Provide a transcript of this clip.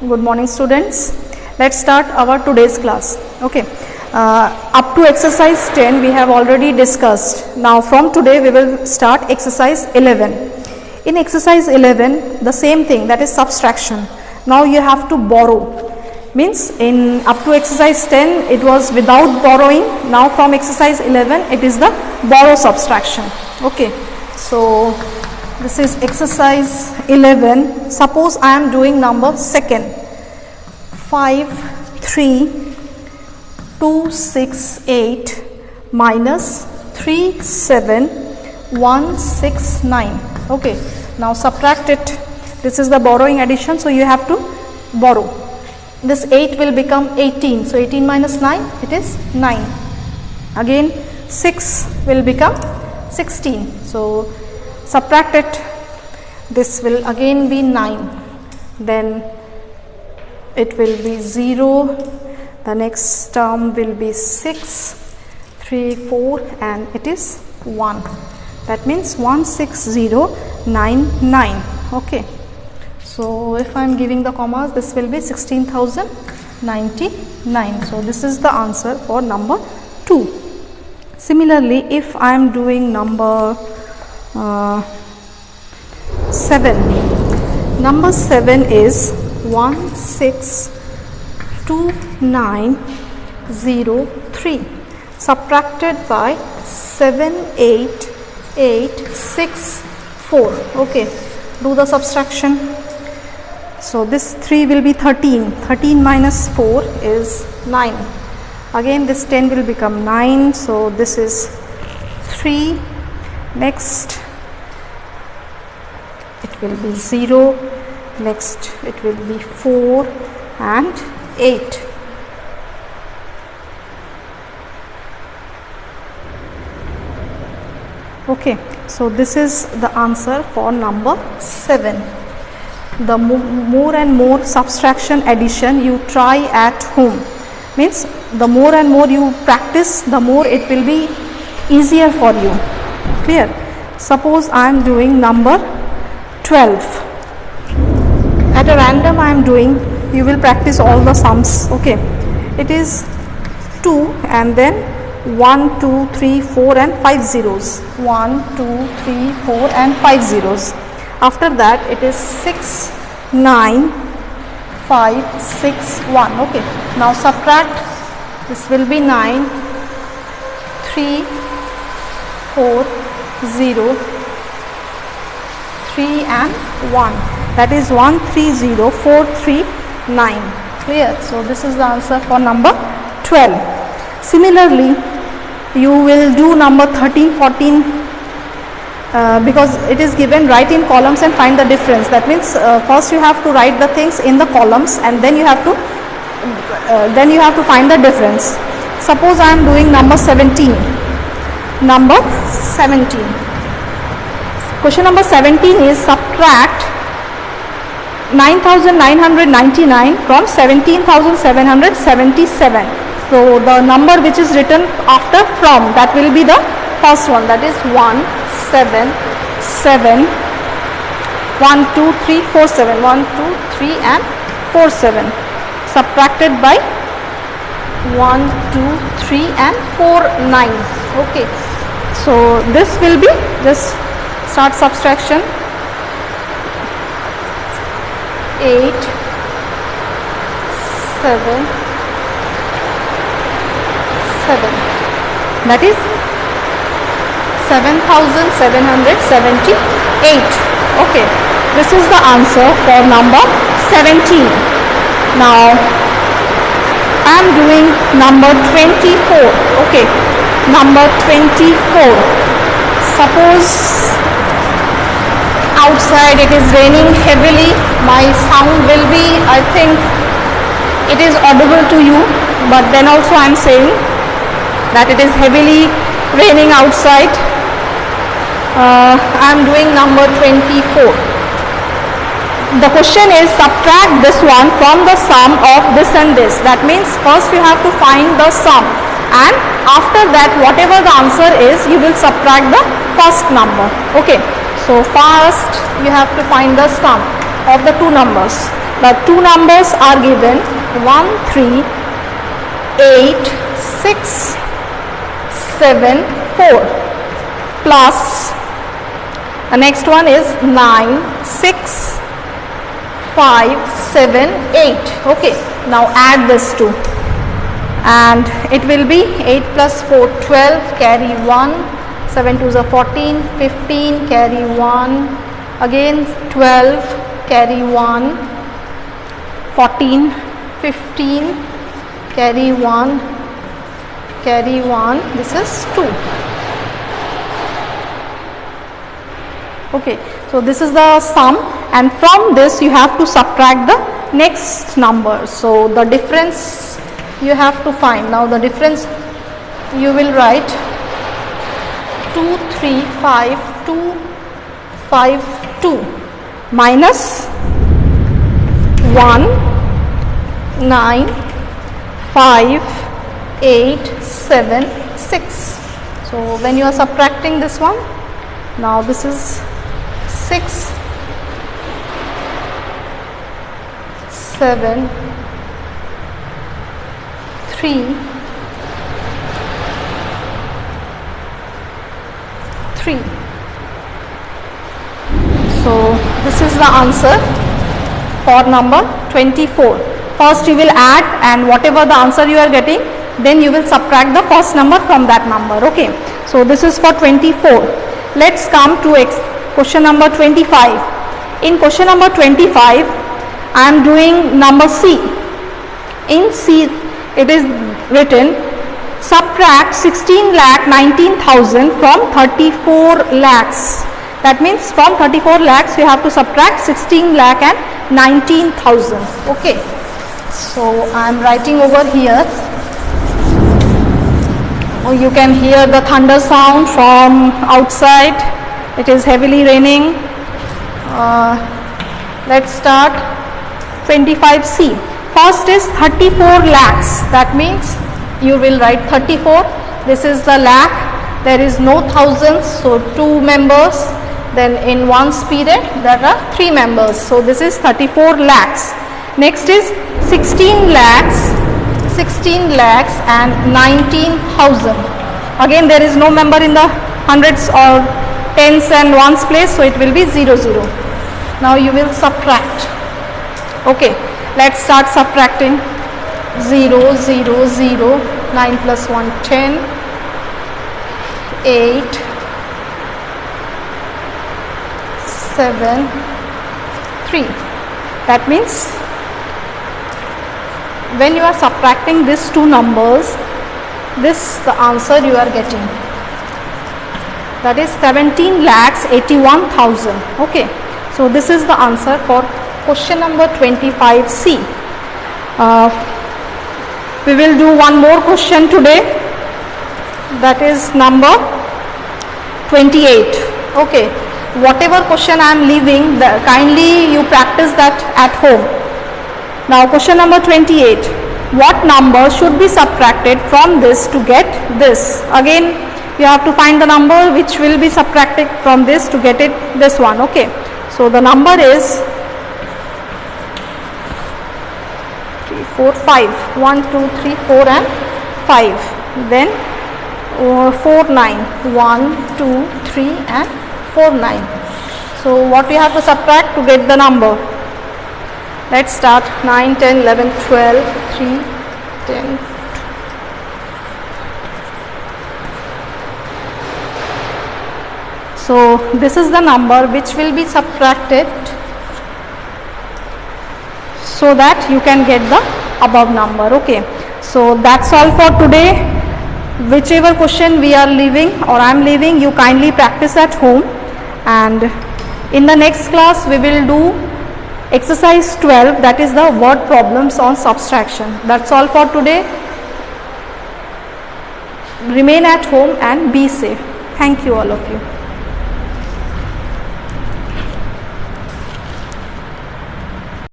Good morning, students. Let's start our today's class. Okay. Up to exercise 10 we have already discussed. Now from today we will start exercise 11. In exercise 11 the same thing, that is subtraction. Now you have to borrow. Means in up to exercise 10 it was without borrowing. Now from exercise 11 it is the borrow subtraction. Okay. So this is exercise 11. Suppose I am doing number second. 5, 3, 2, 6, 8 minus 3, 7, 1, 6, 9. Okay. Now subtract it. This is the borrowing addition. So you have to borrow. This 8 will become 18. So 18 minus 9, it is 9. Again 6 will become 16. So subtract it. This will again be 9. Then it will be 0. The next term will be 6, 3, 4 and it is 1. That means 16099. Okay. So if I am giving the commas, this will be 16,099. So this is the answer for number 2. Similarly, if I am doing number 7. Number 7 is 162903 subtracted by 78864. Okay, do the subtraction. So this 3 will be 13. 13 minus 4 is 9. Again this 10 will become 9. So this is 3. Next it will be 0. Next it will be 4 and 8. Okay, so this is the answer for number 7. The more and more subtraction addition you try at home. Means the more and more you practice, the more it will be easier for you. Clear? Suppose I am doing number 12. At a random I am doing, you will practice all the sums. Okay, it is 2 and then 1, 2, 3, 4 and 5 zeros. 1, 2, 3, 4 and 5 zeros. After that it is 6, 9, 5, 6, 1. Okay, now subtract. This will be 9, 3, 4, 0, 3 and 1. That is 130439. Clear? So this is the answer for number 12. Similarly, you will do number 13, 14 because it is given, write in columns and find the difference. That means first you have to write the things in the columns and then you have to find the difference. Suppose I am doing number 17. Number 17. Question number 17 is subtract 9,999 from 17,777. So the number which is written after from, that will be the first one, that is 1, 7, 7, 1, 2, 3, 4, 7, 1, 2, 3 and 4, 7 subtracted by 1, 2, 3 and 4, 9. Okay, so this will be, just start subtraction. 8, 7, that is 7,778. Okay, this is the answer for number 17. Now I am doing number 24. Okay, number 24. Suppose outside it is raining heavily. My sound will be, I think it is audible to you, but then also I am saying that it is heavily raining outside. I am doing number 24. The question is subtract this one from the sum of this and this. That means first you have to find the sum and after that whatever the answer is you will subtract the first number. Okay, so first you have to find the sum of the two numbers. The two numbers are given 1, 3, 8, 6, 7, 4 plus the next one is 9, 6, 5, 7, 8. Okay, now add this two and it will be 8 plus 4, 12, carry 1, 7 2s are 14, 15, carry 1, again 12, carry 1, 14, 15, carry 1, this is 2. Okay, so this is the sum, and from this you have to subtract the next number. So the difference you have to find. Now the difference you will write 2, 3, 5, 2, 5, 2 minus 1, 9, 5, 8, 7, 6. So when you are subtracting this one, now this is 6, 7, 3, 3. So this is the answer for number 24. First you will add, and whatever the answer you are getting, then you will subtract the first number from that number. Okay, so this is for 24. Let's come to question number 25. In question number 25, I am doing number C. In C it is written subtract 16,19,000 from 34 lakhs. That means from 34 lakhs you have to subtract 16,19,000. Okay, so I am writing over here. Oh, you can hear the thunder sound from outside. It is heavily raining. Let's start 25C. First is 34 lakhs. That means you will write 34. This is the lakh. There is no thousands, so 2 members. Then in one's period there are 3 members. So this is 34 lakhs. Next is 16 lakhs. 16 lakhs and 19,000. Again there is no member in the hundreds or tens and ones place, so it will be 0, 0. Now you will subtract. Okay, let's start subtracting. 0, 0, 0, 9 plus 1, 10, 8, 7, 3. That means when you are subtracting these two numbers, this the answer you are getting. That is 17,81,000. Okay, so this is the answer for question number 25C. We will do one more question today. That is number 28. Okay, whatever question I am leaving, kindly you practice that at home. Now question number 28. What number should be subtracted from this to get this? Again you have to find the number which will be subtracted from this to get it this one. Okay, so the number is 3, 4, 5. 1, 2, 3, 4 and 5. Then 4, 9. 1, 2, 3 and 4, 9. So what we have to subtract to get the number? Let's start. 9, 10, 11, 12, 3, 10. So this is the number which will be subtracted so that you can get the above number. Okay, so that's all for today. Whichever question we are leaving or I am leaving, you kindly practice at home, and in the next class we will do exercise 12, that is the word problems on subtraction. That's all for today. Remain at home and be safe. Thank you all of you.